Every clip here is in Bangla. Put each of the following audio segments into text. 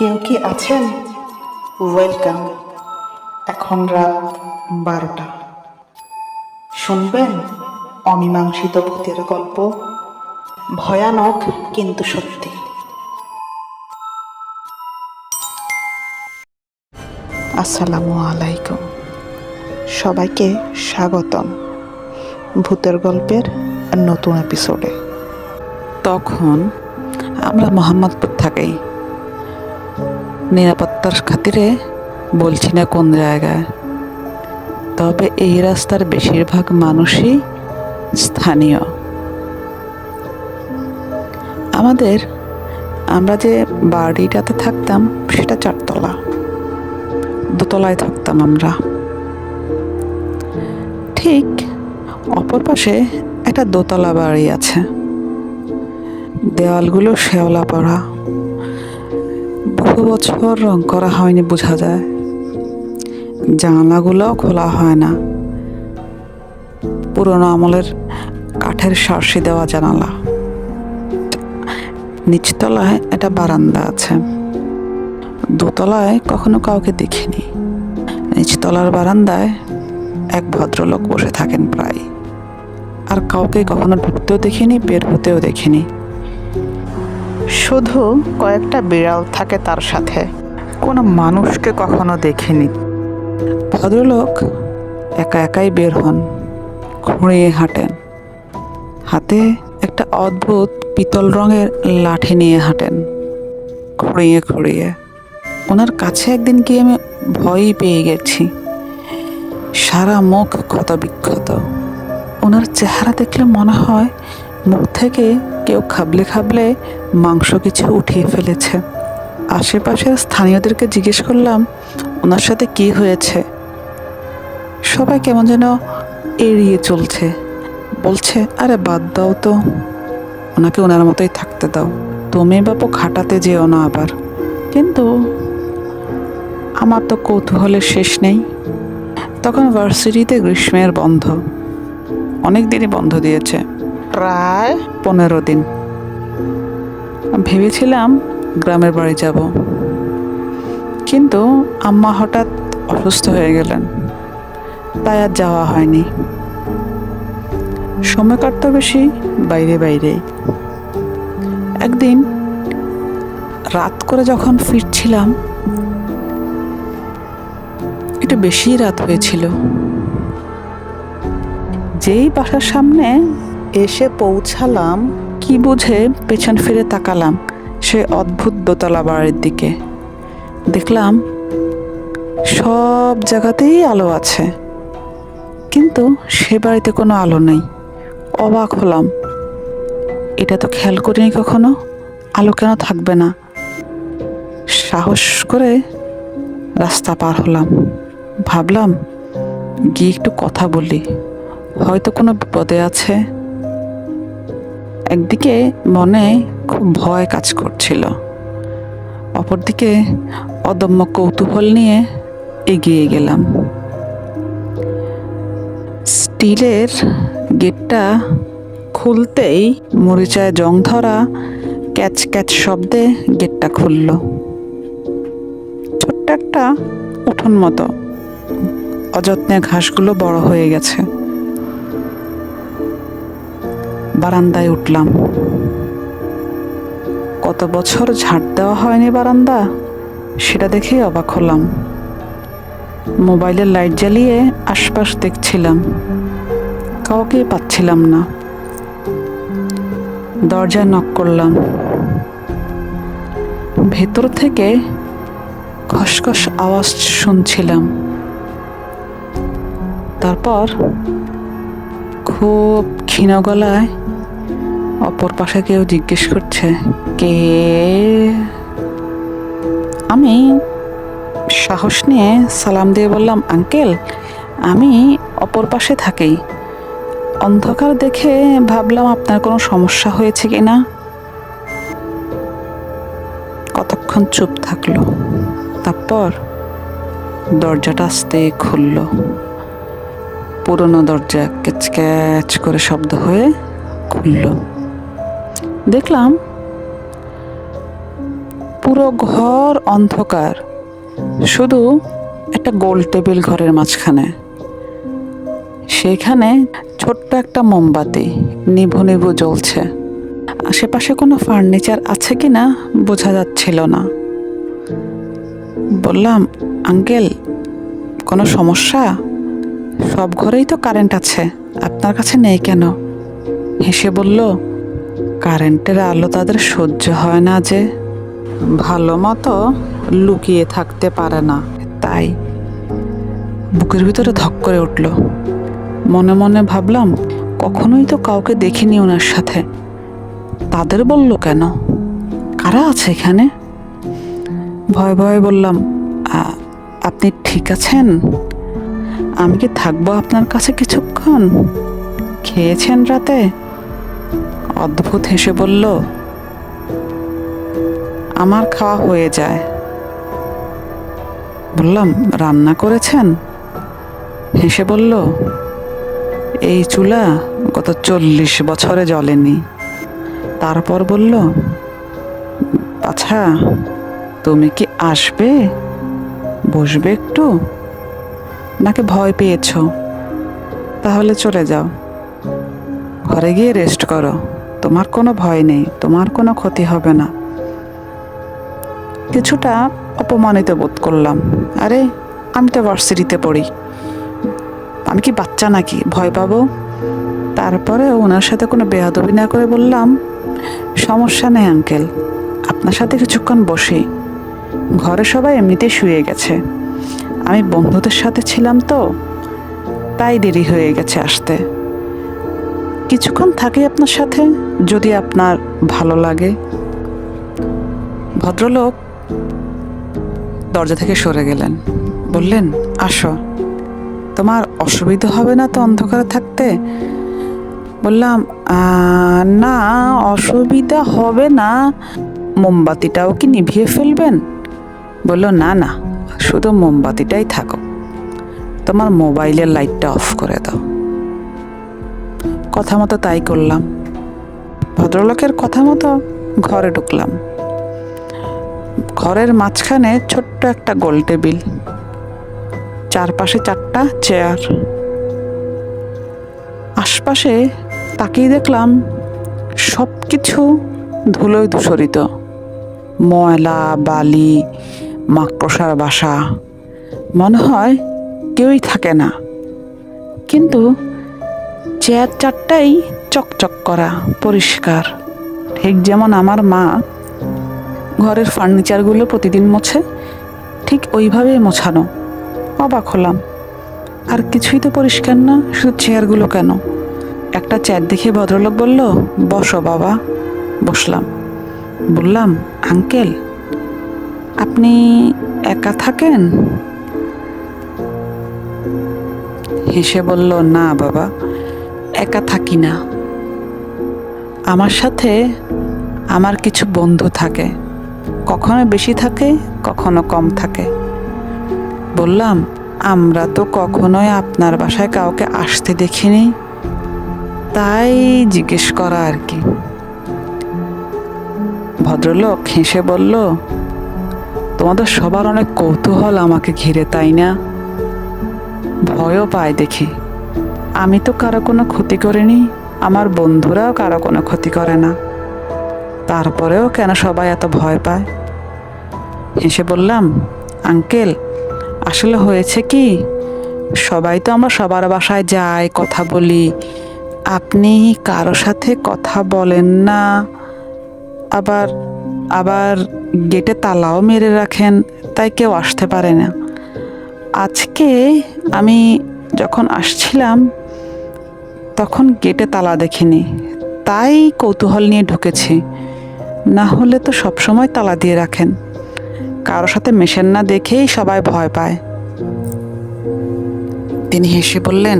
কেউ কি আছেন? ওয়েলকাম। এখন রাত 12টা। শুনবেন অমীমাংসিত ভূতের গল্প, ভয়ানক কিন্তু সত্যি। আসসালামু আলাইকুম, সবাইকে স্বাগতম ভূতের গল্পের নতুন এপিসোডে। তখন আমরা মোহাম্মদপুর থাকি, নিরাপত্তার খাতিরে বলছি না কোন জায়গায়, তবে এই রাস্তার বেশিরভাগ মানুষই স্থানীয়। আমরা যে বাড়িটাতে থাকতাম সেটা 4তলা, দোতলায় থাকতাম আমরা। ঠিক অপর পাশে একটা দোতলা বাড়ি আছে, দেওয়ালগুলো শেওলা পড়া, বহু বছর রং করা হয়নি বোঝা যায়। জানালাগুলোও খোলা হয় না, পুরোনো আমলের কাঠের সার্সি দেওয়া জানালা। নিচতলায় একটা বারান্দা আছে, দোতলায় কখনো কাউকে দেখিনি। নিচতলার বারান্দায় এক ভদ্রলোক বসে থাকেন প্রায়, আর কাউকে কখনো ঢুকতেও দেখিনি, বের হতেও দেখিনি। শুধু কয়েকটা বিড়াল থাকে তার সাথে, কোনো মানুষকে কখনো দেখিনি। ভদ্রলোক একা একাই বের হন, খুঁড়িয়ে হাঁটেন, হাতে একটা অদ্ভুত পিতল রঙের লাঠি নিয়ে হাঁটেন, খুঁড়িয়ে খুঁড়িয়ে। ওনার কাছে একদিন গিয়ে আমি ভয়ই পেয়ে গেছি। সারা মুখ ক্ষত বিক্ষত। ওনার চেহারা দেখলে মনে হয় মুখ থেকে কেউ খাবলে খাবলে মাংস কিছু উঠিয়ে ফেলেছে। আশেপাশের স্থানীয়দেরকে জিজ্ঞেস করলাম ওনার সাথে কি হয়েছে। সবাই কেমন যেন এড়িয়ে চলছে, বলছে আরে বাদ দাও তো, ওনাকে ওনার মতোই থাকতে দাও, তুমি বাপু খাটাতে যেও না আবার। কিন্তু আমার তো কৌতূহলের শেষ নেই। তখন ভার্সিটিতে গ্রীষ্মের বন্ধ, অনেক দিনই বন্ধ দিয়েছে, প্রায় 15 দিন। ভেবেছিলাম গ্রামের বাড়ি যাব, কিন্তু আম্মা হঠাৎ অসুস্থ হয়ে গেলেন, তাই আর যাওয়া হয়নি। সময় কাটতো বেশি বাইরে বাইরেই। একদিন রাত করে যখন ফিরছিলাম, একটু বেশি রাত হয়েছিল, যেই বাসার সামনে এসে পৌঁছালাম কি বুঝে পেছন ফিরে তাকালাম সে অদ্ভুত দোতলা বাড়ির দিকে। দেখলাম সব জায়গাতেই আলো আছে, কিন্তু সে বাড়িতে কোনো আলো নেই। অবাক হলাম, এটা তো খেয়াল করিনি কখনো, আলো কেন থাকবে না। সাহস করে রাস্তা পার হলাম, ভাবলাম গিয়ে একটু কথা বলি, হয়তো কোনো বিপদে আছে। একদিকে মনে খুব ভয় কাজ করছিল, অপরদিকে অদম্য কৌতূহল নিয়ে এগিয়ে গেলাম। স্টিলের গেটটা খুলতেই মরিচায় জং ধরা ক্যাচ ক্যাচ শব্দে গেটটা খুলল। ছোট্ট একটা উঠোন মতো, অযত্নে ঘাসগুলো বড় হয়ে গেছে। বারান্দায় উঠলাম। কত বছর ঝাড় দেওয়া হয়নি বারান্দা, সেটা দেখে অবাক হলাম। মোবাইলের লাইট জ্বালিয়ে আশপাশ দেখছিলাম, কাউকে পাচ্ছিলাম না। দরজায় নক করলাম, ভেতর থেকে খসখস আওয়াজ শুনছিলাম। তারপর খুব ক্ষীণ গলায় অপর পাশে কেউ জিজ্ঞেস করছে, কে? আমি সাহস নিয়ে সালাম দিয়ে বললাম, আঙ্কেল, আমি অপর পাশে থাকি। অন্ধকার দেখে ভাবলাম আপনার কোনো সমস্যা হয়েছে কিনা। কতক্ষণ চুপ থাকলো, তারপর দরজাটা আস্তে খুলল। পুরনো দরজা ক্যাচ ক্যাচ করে শব্দ হয়ে খুলল। দেখলাম পুরো ঘর অন্ধকার, শুধু একটা গোল টেবিল ঘরের মাঝখানে, সেখানে ছোট্ট একটা মোমবাতি নিভু নিভু জ্বলছে। আশেপাশে কোনো ফার্নিচার আছে কিনা বোঝা যাচ্ছিল না। বললাম, আঙ্কেল, কোনো সমস্যা? সব ঘরেই তো কারেন্ট আছে, আপনার কাছে নেই কেন? হেসে বলল, কারেন্টের আলো তাদের সহ্য হয় না, যে ভালো মতো লুকিয়ে থাকতে পারে না, তাই। বুকের ভিতরে ধক করে উঠল। মনে মনে ভাবলাম, কখনোই তো কাউকে দেখিনি ওনার সাথে, তাদের বলল কেন? কারা আছে এখানে? ভয়ে ভয়ে বললাম, আপনি ঠিক আছেন? আমি কি থাকবো আপনার কাছে কিছুক্ষণ? খেয়েছেন রাতে? অদ্ভুত হেসে বলল, আমার খাওয়া হয়ে যায়। বললাম, রান্না করেছেন? হেসে বলল, এই চুলা গত 40 বছরে জ্বলেনি। তারপর বলল, আচ্ছা, তুমি কি আসবে? বসবে একটু? নাকি ভয় পেয়েছো? তাহলে চলে যাও, ঘরে গিয়ে রেস্ট করো, তোমার কোনো ভয় নেই, তোমার কোনো ক্ষতি হবে না। কিছুটা অপমানিত বোধ করলাম। আরে, আমি তো ভার্সিটিতে পড়ি, আমি কি বাচ্চা নাকি ভয় পাবো? তারপরে ওনার সাথে কোনো বেয়াদবি না করে বললাম, সমস্যা নেই আঙ্কেল, আপনার সাথে কিছুক্ষণ বসি। ঘরে সবাই এমনিতেই শুয়ে গেছে, আমি বন্ধুদের সাথে ছিলাম তো, তাই দেরি হয়ে গেছে আসতে। কিছুক্ষণ থাকি আপনার সাথে, যদি আপনার ভালো লাগে। ভদ্রলোক দরজা থেকে সরে গেলেন। বললেন, আসো, তোমার অসুবিধা হবে না তো অন্ধকারে থাকতে? বললাম, না, অসুবিধা হবে না। মোমবাতিটাও কি নিভিয়ে ফেলবেন? বলল, না না, শুধু মোমবাতিটাই থাকো, তোমার মোবাইলের লাইটটা অফ করে দাও। কথা মতো তাই করলাম। ভদ্রলোকের কথা মতো ঘরে ঢুকলাম। ঘরের মাঝখানে ছোট্ট একটা গোল টেবিল, চারপাশে 4টা চেয়ার। আশপাশে তাকিয়ে দেখলাম সব কিছু ধুলোয় ধূসরিত, ময়লা, বালি, মাকড়সার বাসা। মনে হয় কেউই থাকে না, কিন্তু চেয়ার 4টাই চকচক করা, পরিষ্কার, ঠিক যেমন আমার মা ঘরের ফার্নিচারগুলো প্রতিদিন মোছে, ঠিক ওইভাবেই মোছানো। অবাক হলাম, আর কিছুই তো পরিষ্কার না, শুধু চেয়ারগুলো কেন? একটা চেয়ার দেখে ভদ্রলোক বলল, বসো বাবা। বসলাম। বললাম, আঙ্কেল, আপনি একা থাকেন? হেসে বলল, না বাবা, একা থাকি না, আমার সাথে আমার কিছু বন্ধু থাকে, কখনো বেশি থাকে, কখনো কম থাকে। বললাম, আমরা তো কখনোই আপনার বাসায় কাউকে আসতে দেখিনি, তাই জিজ্ঞেস করা আর কি। ভদ্রলোক হেসে বলল, তোমাদের সবার অনেক কৌতূহল আমাকে ঘিরে, তাই না? ভয়ও পায় দেখি। আমি তো কারো কোনো ক্ষতি করিনি, আমার বন্ধুরাও কারো কোনো ক্ষতি করে না, তারপরেও কেন সবাই এত ভয় পায়? হেসে বললাম, আঙ্কেল, আসলে হয়েছে কি, সবাই তো আমরা সবার বাসায় যাই, কথা বলি, আপনি কারো সাথে কথা বলেন না, আবার আবার গেটে তালাও মেরে রাখেন, তাই কেউ আসতে পারে না। আজকে আমি যখন আসছিলাম তখন গেটে তালা দেখিনি, তাই কৌতূহল নিয়ে ঢুকেছি, না হলে তো সবসময় তালা দিয়ে রাখেন, কারো সাথে মেশেন না দেখেই সবাই ভয় পায়। তিনি হেসে বললেন,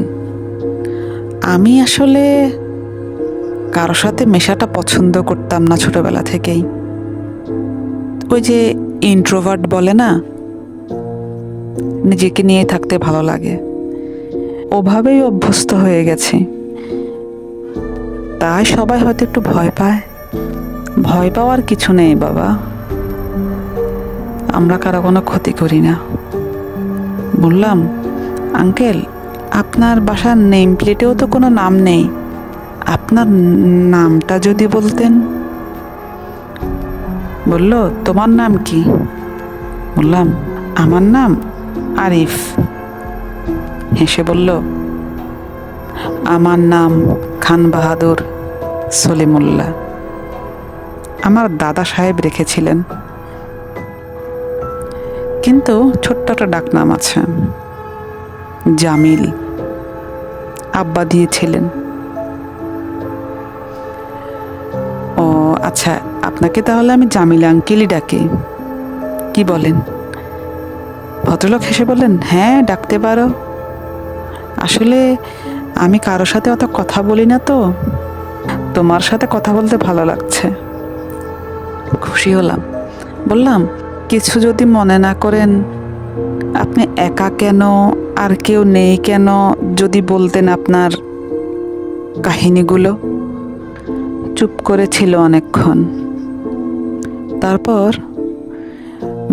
আমি আসলে কারো সাথে মেশাটা পছন্দ করতাম না ছোটবেলা থেকেই। ওই যে ইন্ট্রোভার্ট বলে না, নিজেকে নিয়ে থাকতে ভালো লাগে, ওভাবেই অভ্যস্ত হয়ে গেছি, তাই সবাই হয়তো একটু ভয় পায়। ভয় পাওয়ার কিছু নেই বাবা, আমরা কারো কোনো ক্ষতি করি না। বললাম, আঙ্কেল, আপনার বাসার নেম প্লেটেও তো কোনো নাম নেই, আপনার নামটা যদি বলতেন। বলল, তোমার নাম কি? বললাম, আমার নাম আরিফ। হেসে বলল, আমার নাম খান বাহাদুর সলিমুল্লাহ, আমার দাদা সাহেব রেখেছিলেন, কিন্তু ছোট্ট একটা ডাকনাম আছে, জামিল, আব্বা দিয়েছিলেন। ও আচ্ছা, আপনাকে তাহলে আমি জামিল আঙ্কেলই ডাকি, কি বলেন? ভদ্রলোক হেসে বললেন, হ্যাঁ, ডাকতে পারো। আসলে আমি কারোর সাথে অত কথা বলি না, তো তোমার সাথে কথা বলতে ভালো লাগছে। খুশি হলাম। বললাম, কিছু যদি মনে না করেন, আপনি একা কেন, আর কেউ নেই কেন, যদি বলতেন আপনার কাহিনীগুলো। চুপ করেছিল অনেকক্ষণ, তারপর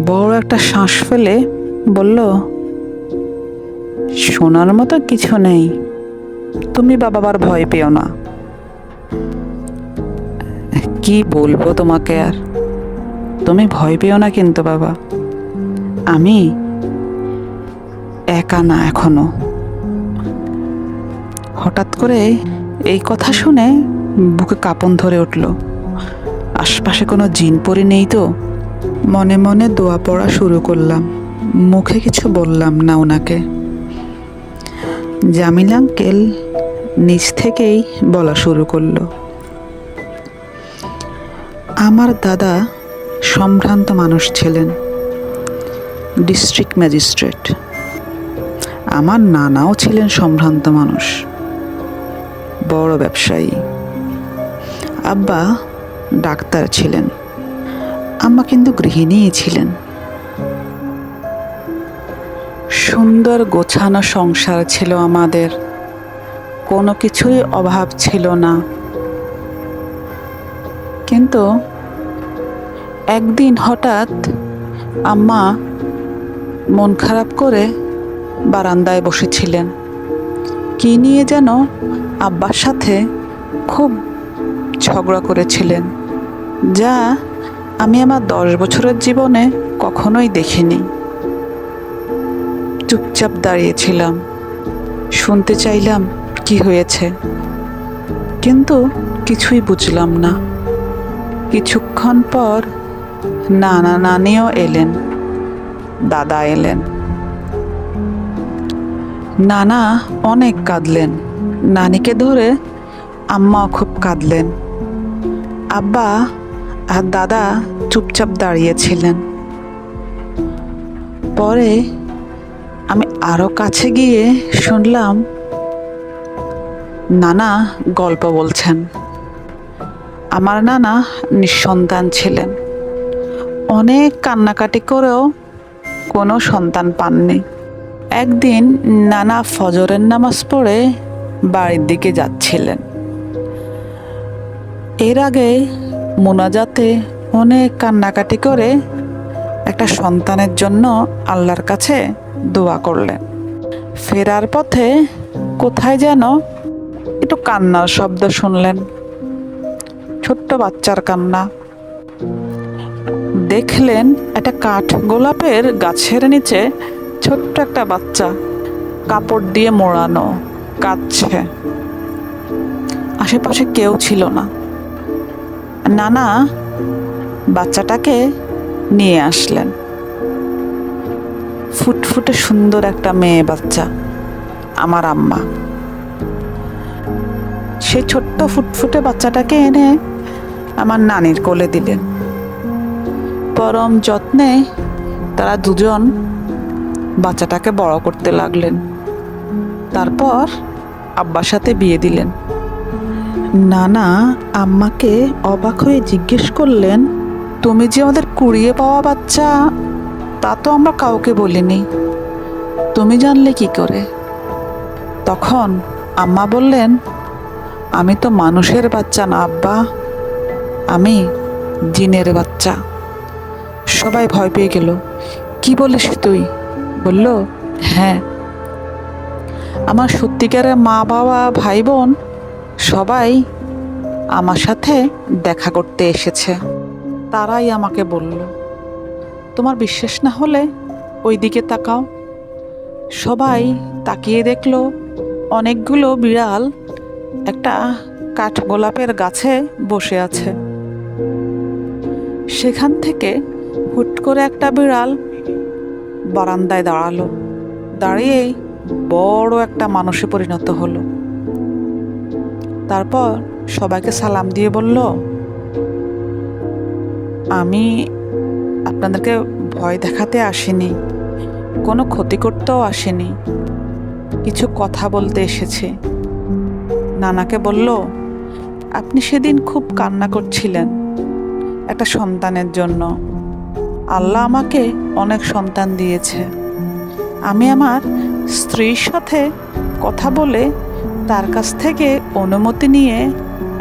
বড় একটা শ্বাস ফেলে বলল, শোনার মতো কিছু নেই, তুমি বাবার ভয় পেও না। কি বলবো তোমাকে আর, তুমি ভয় পেও না কিন্তু বাবা, আমি একা না এখনো। হঠাৎ করে এই কথা শুনে বুকে কাঁপন ধরে উঠল। আশপাশে কোনো জিন পরি নেই তো। মনে মনে দোয়া পড়া শুরু করলাম, মুখে কিছু বললাম না ওনাকে। জামিল আঙ্কেল নিজ থেকেই বলা শুরু করলো, আমার দাদা সম্ভ্রান্ত মানুষ ছিলেন, ডিস্ট্রিক্ট ম্যাজিস্ট্রেট। আমার নানাও ছিলেন সম্ভ্রান্ত মানুষ, বড় ব্যবসায়ী। আব্বা ডাক্তার ছিলেন, আম্মা কিন্তু গৃহিণীই ছিলেন। সুন্দর গোছানো সংসার ছিল আমাদের, কোনো কিছুরই অভাব ছিল না। কিন্তু একদিন হঠাৎ আম্মা মন খারাপ করে বারান্দায় বসেছিলেন, কি নিয়ে যেন আব্বার সাথে খুব ঝগড়া করেছিলেন, যা আমি আমার 10 বছরের জীবনে কখনোই দেখিনি। চুপচাপ দাঁড়িয়েছিলাম, শুনতে চাইলাম কি হয়েছে, কিন্তু কিছুই বুঝলাম না। কিছুক্ষণ পর নানা নানিও এলেন, দাদা এলেন। নানা অনেক কাঁদলেন, নানিকে ধরে আম্মাও খুব কাঁদলেন। আব্বা আর দাদা চুপচাপ দাঁড়িয়েছিলেন। পরে আমি আরো কাছে গিয়ে শুনলাম নানা গল্প বলছেন। আমার নানা নিঃসন্তান ছিলেন, অনেক কান্নাকাটি করেও কোনো সন্তান পাননি। একদিন নানা ফজরের নামাজ পড়ে বাড়ির দিকে যাচ্ছিলেন। এর আগে মোনাজাতে অনেক কান্নাকাটি করে একটা সন্তানের জন্য আল্লাহর কাছে দোয়া করলেন। ফেরার পথে কোথায় যেন একটু কান্নার শব্দ শুনলেন, ছোট্ট বাচ্চার কান্না। দেখলেন একটা কাঠ গোলাপের গাছের নিচে ছোট্ট একটা বাচ্চা, কাপড় দিয়ে মোড়ানো, কাঁদছে। আশেপাশে কেউ ছিল না। নানা বাচ্চাটাকে নিয়ে আসলেন, ফুটফুটে সুন্দর একটা মেয়ে বাচ্চা, আমার আম্মা। সেই ছোট্ট ফুটফুটে বাচ্চাটাকে এনে আমার নানির কোলে দিলেন। পরম যত্নে তারা দুজন বাচ্চাটাকে বড় করতে লাগলেন। তারপর আব্বার সাথে বিয়ে দিলেন। নানা আম্মাকে অবাক হয়ে জিজ্ঞেস করলেন, তুমি যে আমাদের কুড়িয়ে পাওয়া বাচ্চা, তা তো আমরা কাউকে বলিনি, তুমি জানলে কি করে? তখন আম্মা বললেন, আমি তো মানুষের বাচ্চা না আব্বা, আমি জিনের বাচ্চা। সবাই ভয় পেয়ে গেল। কি বলিস তুই? বলল, হ্যাঁ, আমার সত্যিকারের মা বাবা ভাই বোন সবাই আমার সাথে দেখা করতে এসেছে। তারাই আমাকে বলল, তোমার বিশ্বাস না হলে ওই দিকে তাকাও। সবাই তাকিয়ে দেখলো অনেকগুলো বিড়াল একটা কাঠগোলাপের গাছে বসে আছে। সেখান থেকে হুট করে একটা বিড়াল বারান্দায় দাঁড়ালো, দাঁড়িয়েই বড় একটা মানুষে পরিণত হলো। তারপর সবাইকে সালাম দিয়ে বলল, আমি আপনাদেরকে ভয় দেখাতে আসিনি, কোনো ক্ষতি করতেও আসিনি, কিছু কথা বলতে এসেছি। নানাকে বলল, আপনি সেদিন খুব কান্না করছিলেন একটা সন্তানের জন্য। আল্লাহ আমাকে অনেক সন্তান দিয়েছে। আমি আমার স্ত্রীর সাথে কথা বলে তার কাছ থেকে অনুমতি নিয়ে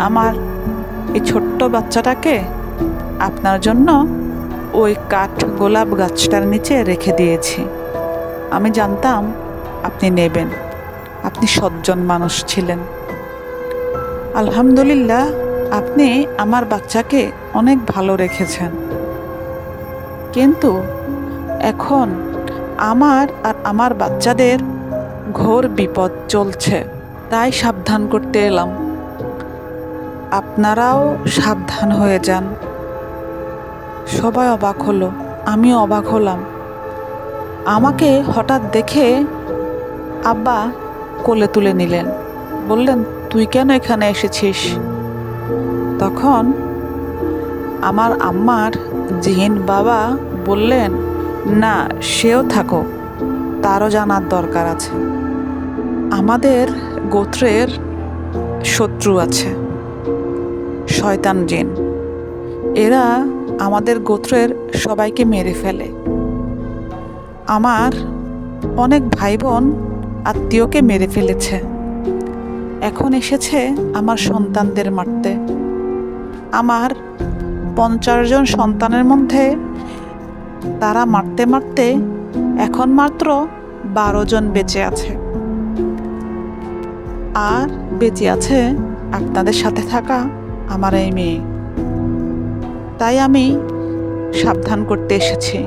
আমার এই ছোট্ট বাচ্চাটাকে আপনার জন্য ওই কাঠ গোলাপ গাছটার নিচে রেখে দিয়েছি। আমি জানতাম আপনি নেবেন, আপনি সজ্জন মানুষ ছিলেন। আলহামদুলিল্লাহ, আপনি আমার বাচ্চাকে অনেক ভালো রেখেছেন। কিন্তু এখন আমার আর আমার বাচ্চাদের ঘোর বিপদ চলছে, তাই সাবধান করতে এলাম। আপনারাও সাবধান হয়ে যান। সবাই অবাক হলো, আমিও অবাক হলাম। আমাকে হঠাৎ দেখে আব্বা কোলে তুলে নিলেন, বললেন, তুই কেন এখানে এসেছিস? তখন আমার আম্মার জিহিন বাবা বললেন, না, সেও থাকো, তারও জানার দরকার আছে। আমাদের গোত্রের শত্রু আছে, শয়তান জিন। এরা আমাদের গোত্রের সবাইকে মেরে ফেলে। আমার অনেক ভাই বোন আত্মীয়কে মেরে ফেলেছে, এখন এসেছে আমার সন্তানদের মারতে। আমার 50 জন সন্তানের মধ্যে তারা মারতে মারতে এখন মাত্র 12 জন বেঁচে আছে। আর বেঁচে আছে আপনাদের সাথে থাকা আমার এই মেয়ে। তাই আমি সাবধান করতে এসেছি,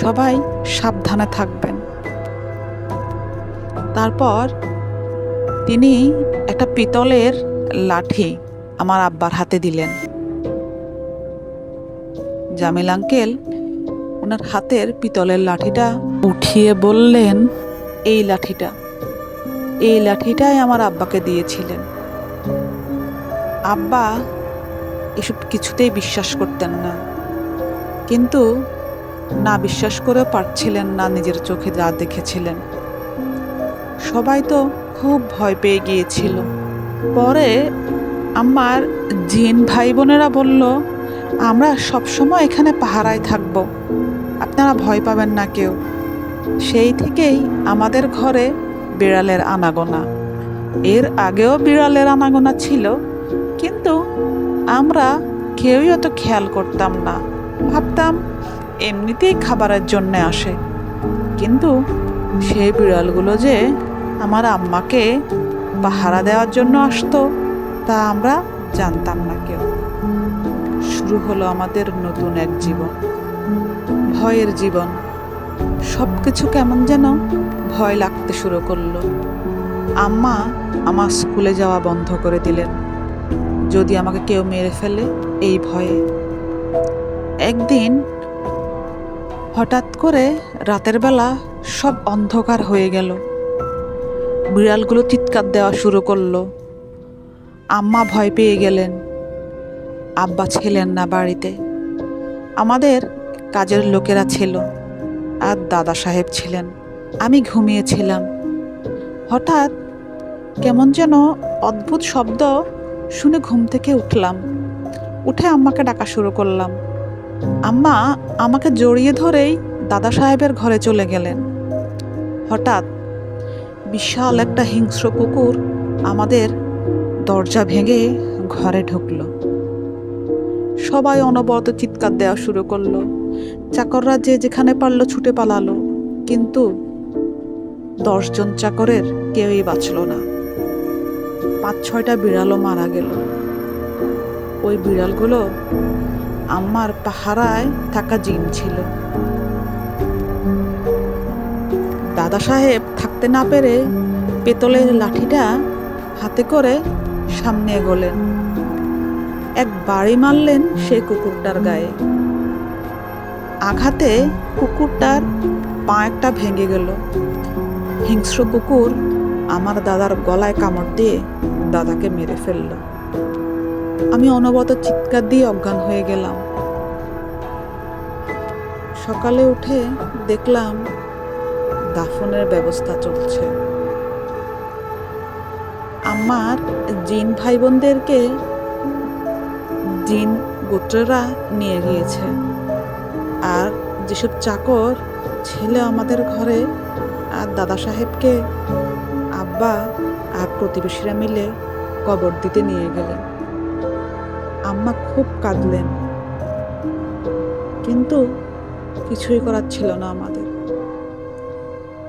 সবাই সাবধানে থাকবেন। তারপর তিনি একটা পিতলের লাঠি আমার আব্বার হাতে দিলেন। জামিল আঙ্কেল ওনার হাতের পিতলের লাঠিটা উঠিয়ে বললেন, এই লাঠিটাই আমার আব্বাকে দিয়েছিলেন। আব্বা এসব কিছুতেই বিশ্বাস করতেন না, কিন্তু না বিশ্বাস করেও পারছিলেন না নিজের চোখে যা দেখেছিলেন। সবাই তো খুব ভয় পেয়ে গিয়েছিল। পরে আমার জিন ভাই বোনেরা বলল, আমরা সবসময় এখানে পাহারায় থাকব, আপনারা ভয় পাবেন না কেউ। সেই থেকেই আমাদের ঘরে বিড়ালের আনাগোনা। এর আগেও বিড়ালের আনাগোনা ছিল, কিন্তু আমরা কেউই অত খেয়াল করতাম না, ভাবতাম এমনিতেই খাবারের জন্য আসে। কিন্তু সেই বিড়ালগুলো যে আমার আম্মাকে পাহারা দেওয়ার জন্য আসতো, তা আমরা জানতাম না কেউ। শুরু হলো আমাদের নতুন এক জীবন, ভয়ের জীবন। সব কিছু কেমন যেন ভয় লাগতে শুরু করলো। আম্মা আমার স্কুলে যাওয়া বন্ধ করে দিলেন, যদি আমাকে কেউ মেরে ফেলে এই ভয়ে। একদিন হঠাৎ করে রাতের বেলা সব অন্ধকার হয়ে গেল। বিড়ালগুলো চিৎকার দেওয়া শুরু করলো। আম্মা ভয় পেয়ে গেলেন। আব্বা ছিলেন না বাড়িতে। আমাদের কাজের লোকেরা ছিল আর দাদা সাহেব ছিলেন। আমি ঘুমিয়েছিলাম। হঠাৎ কেমন যেন অদ্ভুত শব্দ শুনে ঘুম থেকে উঠলাম। উঠে আম্মাকে ডাকা শুরু করলাম। আম্মা আমাকে জড়িয়ে ধরেই দাদা সাহেবের ঘরে চলে গেলেন। হঠাৎ বিশাল একটা হিংস্র কুকুর আমাদের দরজা ভেঙে ঘরে ঢুকলো। সবাই অনবরত চিৎকার দেওয়া শুরু করলো, চাকররা যে যেখানে পারলো ছুটে পালালো, কিন্তু 10 জন চাকরের কেউই বাঁচল না। 5-6টা বিড়ালও মারা গেল। ওই বিড়ালগুলো আমার পাহারায় থাকা জিন ছিল। দাদা সাহেব থাকতে না পেরে পেতলের লাঠিটা হাতে করে সামনে এগোলেন। এক বাড়ি মারলেন সেই কুকুরটার গায়ে। আঘাতে কুকুরটার পা একটা ভেঙে গেল। হিংস্র কুকুর আমার দাদার গলায় কামড় দিয়ে দাদাকে মেরে ফেলল। আমি অনবরত চিৎকার দিয়ে অজ্ঞান হয়ে গেলাম। সকালে উঠে দেখলাম দাফনের ব্যবস্থা চলছে। আমার জিন ভাই বোনদেরকে জিন গোত্ররা নিয়ে গিয়েছে, আর যেসব চাকর ছিল আমাদের ঘরে আর দাদা সাহেবকে আব্বা আর প্রতিবেশীরা মিলে কবর দিতে নিয়ে গেলেন। আম্মা খুব কাঁদলেন, কিন্তু কিছুই করার ছিল না আমাদের।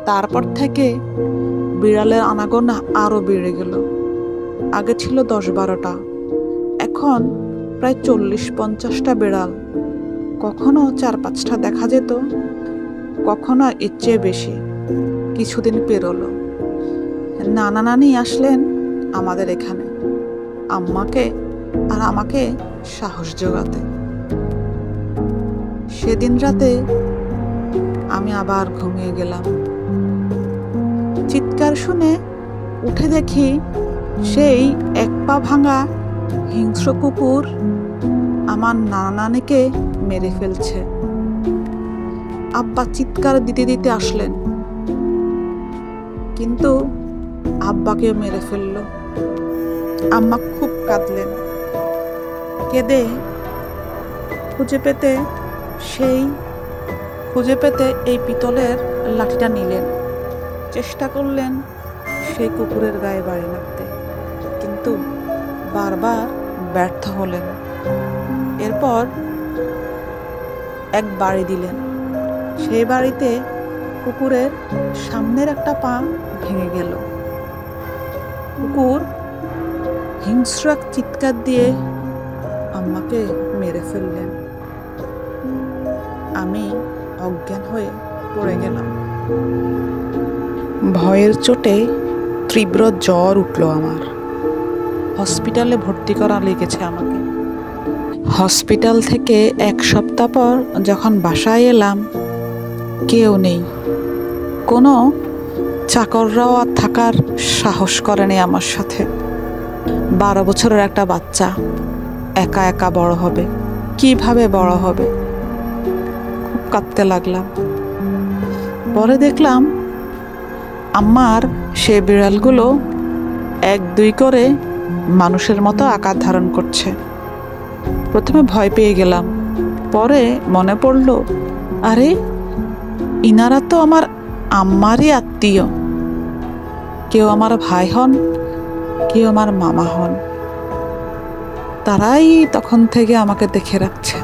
তারপর থেকে বিড়ালের আনাগোনা আরো বেড়ে গেল। আগে ছিল 10-12টা, এখন প্রায় 40-50টা বিড়াল। কখনো 4-5টা দেখা যেত, কখনো এর চেয়ে বেশি। কিছুদিন পেরোলো, নানা নানি আসলেন আমাদের এখানে আম্মাকে আর আমাকে সাহস জোগাতে। সেদিন রাতে আমি আবার ঘুমিয়ে গেলাম। চিৎকার শুনে উঠে দেখি সেই 1 পা ভাঙা হিংস্র কুকুর আমার নানা নানিকে মেরে ফেলছে। আব্বা চিৎকার দিতে দিতে আসলেন, কিন্তু আব্বাকেও মেরে ফেলল। আম্মা খুব কাঁদলেন। কেঁদে খুঁজে পেতে এই পিতলের লাঠিটা নিলেন। চেষ্টা করলেন সেই কুকুরের গায়ে বাড়ি মারতে, কিন্তু বারবার ব্যর্থ হলেন। এরপর এক বাড়ি দিলেন। সেই বাড়িতে কুকুরের সামনের একটা পা ভেঙে গেল। কুকুর হিংস্র এক চিৎকার দিয়ে আম্মাকে মেরে ফেললেন। আমি অজ্ঞান হয়ে পড়ে গেলাম। ভয়ের চোটে তীব্র জ্বর উঠল আমার। হসপিটালে ভর্তি করা লেগেছে আমাকে। হসপিটাল থেকে 1 সপ্তাহ পর যখন বাসায় এলাম, কেউ নেই। কোনো চাকররাও আর থাকার সাহস করেনি আমার সাথে। 12 বছরের একটা বাচ্চা একা একা বড় হবে, কিভাবে বড় হবে? খুব কাঁদতে লাগলাম। পরে দেখলাম আমার সে বিড়ালগুলো 1-2 করে মানুষের মতো আকার ধারণ করছে। প্রথমে ভয় পেয়ে গেলাম, পরে মনে পড়ল, আরে ইনারা তো আমার আম্মারই আত্মীয়। কেউ আমার ভাই হন, কেউ আমার মামা হন। তারাই তখন থেকে আমাকে দেখে রাখছে,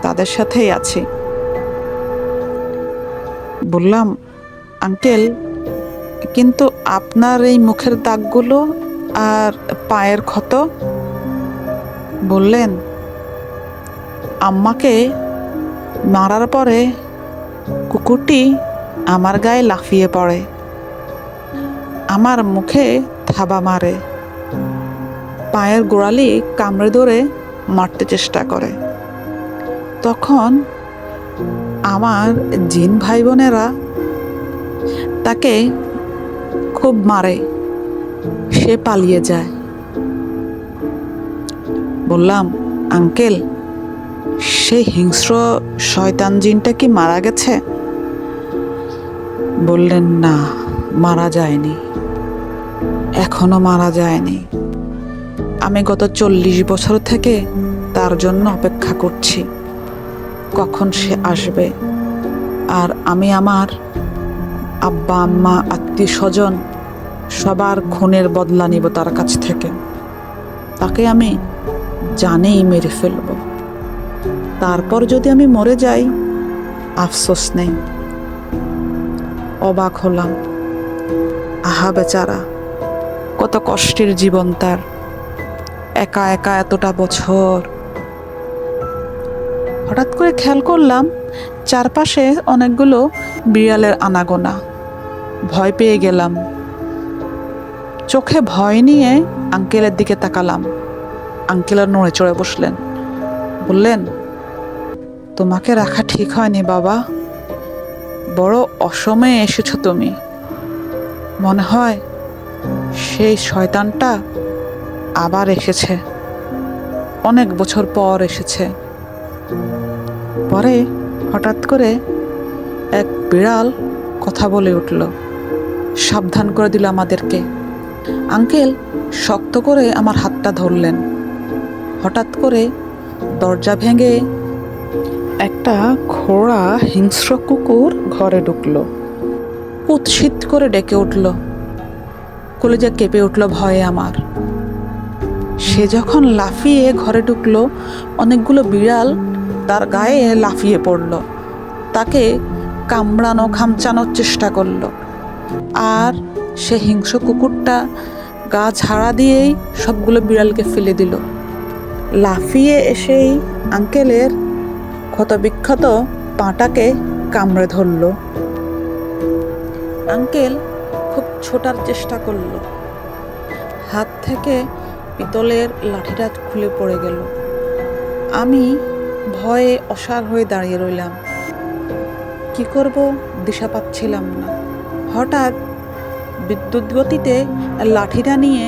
তাদের সাথেই আছি। বললাম, আঙ্কেল, কিন্তু আপনার এই মুখের দাগগুলো আর পায়ের ক্ষত? বললেন, আম্মাকে মারার পরে কুকুরটি আমার গায়ে লাফিয়ে পড়ে, আমার মুখে থাবা মারে, পায়ের গোড়ালি কামড়ে ধরে মারতে চেষ্টা করে। তখন আমার জিন ভাই বোনেরা তাকে খুব মারে, সে পালিয়ে যায়। বললাম, আঙ্কেল, সেই হিংস্র শয়তান জিনটা কি মারা গেছে? বললেন, না, মারা যায়নি, এখনো মারা যায়নি। আমি গত 40 বছর থেকে তার জন্য অপেক্ষা করছি, কখন সে আসবে। আর আমি আমার আব্বা আম্মা আত্মীয় স্বজন সবার খুনের বদলা নিব তার কাছ থেকে। তাকে আমি জানেই মেরে ফেলব। তারপর যদি আমি মরে যাই, আফসোস নেই। অবাক হলাম। আহা বেচারা, কত কষ্টের জীবন তার, একা একা এতটা বছর। হঠাৎ করে খেয়াল করলাম চারপাশে অনেকগুলো বিড়ালের আনাগোনা। ভয় পেয়ে গেলাম। চোখে ভয় নিয়ে আঙ্কেলের দিকে তাকালাম। আঙ্কেল আর নড়ে চড়ে বসলেন। বললেন, তোমাকে রাখা ঠিক হয়নি বাবা, বড় অসময়ে এসেছো তুমি। মনে হয় সেই শয়তানটা আবার এসেছে, অনেক বছর পর এসেছে। পরে হঠাৎ করে এক বিড়াল কথা বলে উঠল, সাবধান করে দিল আমাদেরকে। আঙ্কেল শক্ত করে আমার হাতটা ধরলেন। হঠাৎ করে দরজা ভেঙে একটা খোঁড়া হিংস্র কুকুর ঘরে ঢুকলো। কুৎসিত করে ডেকে উঠল। কলিজা কেঁপে উঠল ভয়ে আমার। সে যখন লাফিয়ে ঘরে ঢুকলো, অনেকগুলো বিড়াল তার গায়ে লাফিয়ে পড়ল, তাকে কামড়ানো খামচানোর চেষ্টা করলো। আর সে হিংস্র কুকুরটা গা ঝাড়া দিয়েই সবগুলো বিড়ালকে ফেলে দিল। লাফিয়ে এসেই আঙ্কেলের ক্ষতবিক্ষত পাটাকে কামড়ে ধরল। আঙ্কেল খুব ছোটার চেষ্টা করলো। হাত থেকে পিতলের লাঠিটা খুলে পড়ে গেল। আমি ভয়ে অসাড় হয়ে দাঁড়িয়ে রইলাম। কি করব দিশা পাচ্ছিলাম না। হঠাৎ বিদ্যুৎ গতিতে লাঠিটা নিয়ে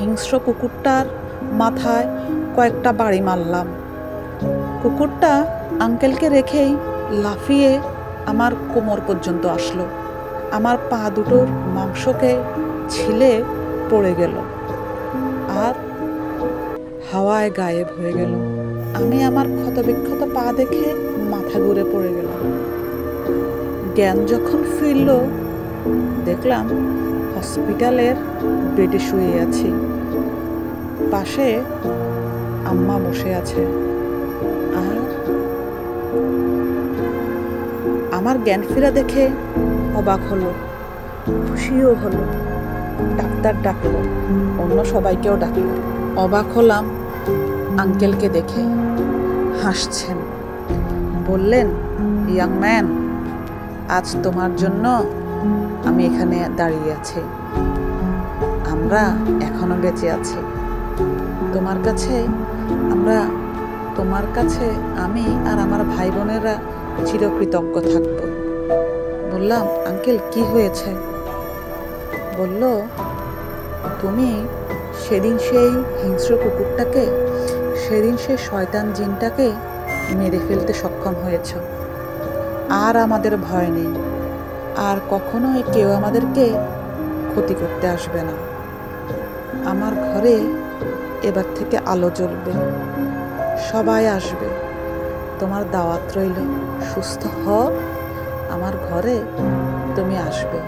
হিংস্র কুকুরটার মাথায় কয়েকটা বাড়ি মারলাম। কুকুরটা আঙ্কেলকে রেখেই লাফিয়ে আমার কোমর পর্যন্ত আসলো। আমার পা দুটোর মাংসকে ছিলে পড়ে গেল আর হাওয়ায় গায়েব হয়ে গেল। আমি আমার ক্ষতবিক্ষত পা দেখে মাথা ঘুরে পড়ে গেলাম। জ্ঞান যখন ফিরল, দেখলাম হসপিটালের বেডে শুয়ে আছি। পাশে আম্মা বসে আছে। আর আমার জ্ঞান ফেরা দেখে অবাক হলো, খুশিও হলো। ডাক্তার ডাকলো, অন্য সবাইকেও ডাকলো। অবাক হলাম আঙ্কেলকে দেখে। হাসছেন। বললেন, ইয়াং ম্যান, আজ তোমার জন্য আমি এখানে দাঁড়িয়ে আছি। আমরা এখনো বেঁচে আছি। তোমার কাছে আমি আর আমার ভাই বোনেরা চিরকৃতজ্ঞ থাকব। বললাম, আঙ্কেল কি হয়েছে? বলল, তুমি সেদিন সেই হিংস্র কুকুরটাকে, সেদিন সেই শয়তান জিনটাকে মেরে ফেলতে সক্ষম হয়েছ। আর আমাদের ভয় নেই। আর কখনোই কেউ আমাদেরকে ক্ষতি করতে আসবে না। আমার ঘরে এবার থেকে আলো জ্বলবে, সবাই আসবে। তোমার দাওয়াত রইল, সুস্থ হও, আমার ঘরে তুমি আসবে।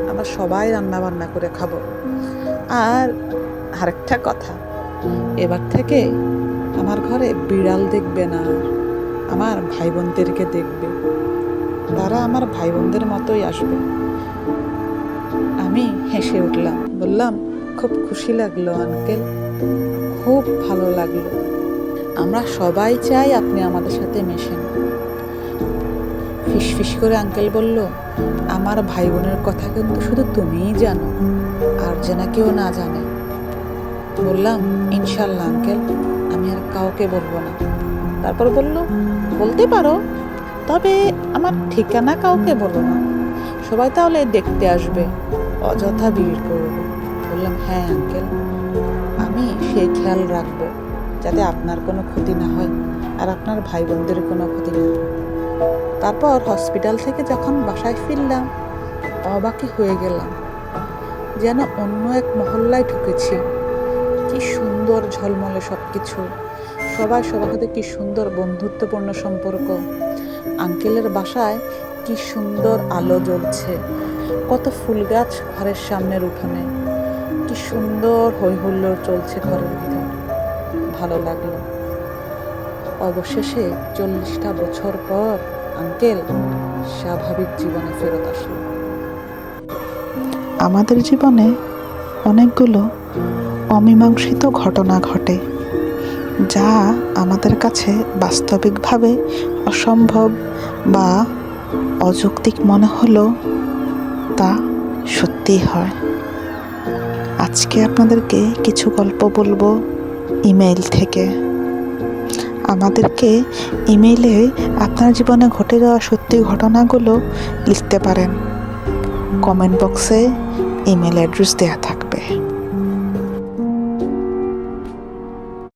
আমরা সবাই রান্না বান্না করে খাবো। আর আরেকটা কথা, এবার থেকে আমার ঘরে বিড়াল দেখবে না, আমার ভাই বোনদেরকে দেখবে। তারা আমার ভাই বোনদের মতোই আসবে। আমি হেসে উঠলাম। বললাম, খুব খুশি লাগলো আঙ্কেল, খুব ভালো লাগলো। আমরা সবাই চাই আপনি আমাদের সাথে মেশেন। ফিসফিস করে আঙ্কেল বলল, আমার ভাই বোনের কথা কিন্তু শুধু তুমিই জানো, আর যেন কেউ না জানে। বললাম, ইনশাল্লাহ আঙ্কেল, আমি আর কাউকে বলবো না। তারপর বলল, বলতে পারো, তবে আমার ঠিকানা কাউকে বলো না। সবাই তাহলে দেখতে আসবে, অযথা ভিড় করবে। বললাম, হ্যাঁ আঙ্কেল, আমি সেই খেয়াল রাখবো যাতে আপনার কোনো ক্ষতি না হয় আর আপনার ভাই বোনদের কোনো ক্ষতি না হয়। তারপর হসপিটাল থেকে যখন বাসায় ফিরলাম, অবাকই হয়ে গেলাম, যেন অন্য এক মহল্লায় ঢুকেছি। কি সুন্দর ঝলমলে সব কিছু, সবাই সবার সাথে কি সুন্দর বন্ধুত্বপূর্ণ সম্পর্ক। আঙ্কেলের বাসায় কি সুন্দর আলো জ্বলছে, কত ফুল গাছ ঘরের সামনের উঠোনে, কি সুন্দর হই হুল্লোড় চলছে ঘরের ভিতর। ভালো লাগলো। অবশেষে 40টা বছর পর আঙ্কেল স্বাভাবিক জীবনে ফেরত আসলো। আমাদের জীবনে অনেকগুলো অমীমাংসিত ঘটনা ঘটে, যা আমাদের কাছে বাস্তবিকভাবে অসম্ভব বা অযৌক্তিক মনে হলেও তা সত্যি হয়। আজকে আপনাদেরকে কিছু গল্প বলবো ইমেইল থেকে। আমাদেরকে ইমেইলে আপনার জীবনে ঘটে যাওয়া সত্যি ঘটনাগুলো লিখতে পারেন। কমেন্ট বক্সে ইমেল অ্যাড্রেস দেওয়া থাকে।